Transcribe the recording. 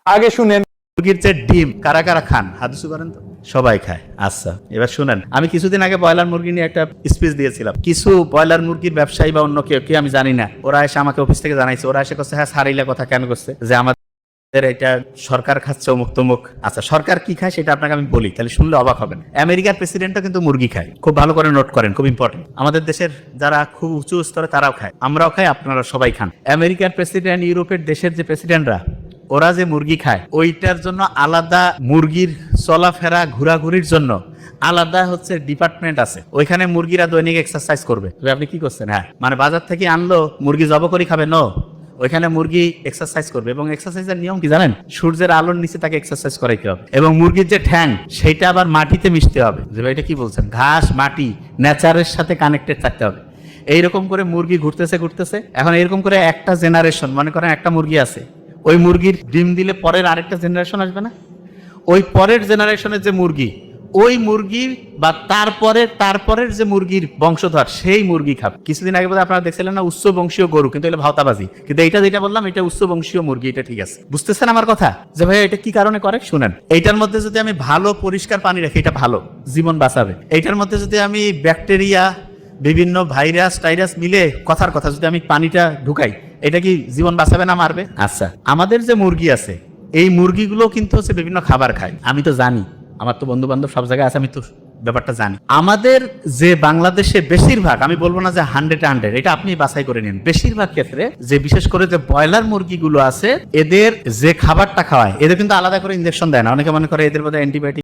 আগে শুনেন। মুরগির যে ডিম কারা কারা খান হাত উঁচু করেন তো। সবাই খায়। আচ্ছা, এবার শুনেন, আমি কিছুদিন আগে ব্রয়লার মুরগি নিয়ে একটা স্পিচ দিয়েছিলাম। কিছু ব্রয়লার মুরগির ব্যবসায়ী বা অন্য কেউ আমি জানি না, ওরা এসে আমাকে অফিস থেকে জানাইছে, ওরা এসে করছে হ্যাঁ সারিলা কথা কেন করছে যে আমাদের এটা সরকার খাচ্ছে অমুক তমুক। আচ্ছা, সরকার কি খায় সেটা আপনাকে আমি বলি, তাহলে শুনলে অবাক হবেন। আমেরিকার প্রেসিডেন্টও কিন্তু মুরগি খায়, খুব ভালো করে নোট করেন, খুব ইম্পর্টেন্ট। আমাদের দেশের যারা খুব উঁচু স্তরে তারাও খায়, আমরাও খাই, আপনারা সবাই খান। আমেরিকার প্রেসিডেন্ট, ইউরোপের দেশের যে প্রেসিডেন্টরা, ওরা যে মুরগি খায় ওইটার জন্য আলাদা, মুরগির চলাফেরা ঘোরাঘুরির জন্য আলাদা হচ্ছে ডিপার্টমেন্ট আছে। ওইখানে মুরগিরা দৈনিক এক্সারসাইজ করবে। আপনি কি করছেন? হ্যাঁ, মানে বাজার থেকে আনলো মুরগি জব করে খাবে? নো, ওইখানে মুরগি এক্সারসাইজ করবে। এবং এক্সারসাইজের নিয়ম কি জানেন? সূর্যের আলোর নিচে তাকে এক্সারসাইজ করাইতে হবে। এবং মুরগির যে ঠ্যাং সেটা আবার মাটিতে মিশতে হবে। যে ভাই এটা কি বলছেন? ঘাস, মাটি, নেচারের সাথে কানেক্টেড থাকতে হবে। এইরকম করে মুরগি ঘুরতেছে ঘুরতেছে। এখন এরকম করে একটা জেনারেশন, মনে করেন একটা মুরগি আছে, ওই মুরগির ডিম দিলে পরের আরেকটা জেনারেশন আসবে না? ওই পরের জেনারেশনের যে মুরগি, ওই মুরগি বা তারপরের যে মুরগির বংশধর, সেই মুরগি খাবে। কিছুদিন আগে আপনারা দেখছিলেন না উচ্চ বংশীয় গরু, কিন্তু এটা ভাওতাবাজি। কিন্তু এইটা যেটা বললাম এটা উচ্চ বংশীয় মুরগি, এটা ঠিক আছে। বুঝতেছেন আমার কথা? যে ভাই এটা কি কারণে করে শুনেন। এইটার মধ্যে যদি আমি ভালো পরিষ্কার পানি রাখি, এটা ভালো, জীবন বাঁচাবে। এইটার মধ্যে যদি আমি ব্যাকটেরিয়া, বিভিন্ন ভাইরাস টাইরাস মিলে কথার কথা যদি আমি পানিটা ঢুকাই, এটা কি জীবন বাঁচাবে না মারবে? আচ্ছা, আমাদের যে মুরগি আছে, এই মুরগিগুলো কিন্তু হচ্ছে বিভিন্ন খাবার খায়। আমি তো জানি, আমার তো বন্ধু বান্ধব সব জায়গায় আছে, আমি তো ব্যাপারটা জানি। আমাদের যে বাংলাদেশে বেশিরভাগ, আমি বলবো না যে 100, এটা আপনি বাছাই করে নিন, বেশিরভাগ ক্ষেত্রে যে বিশেষ করে যে ব্রয়লার মুরগিগুলো আছে, এদের যে খাবারটা খাওয়ায়, এদের কিন্তু আলাদা করে ইনজেকশন দেয় না। অনেকে মনে করে এদের বোধহয় অ্যান্টিবায়োটিক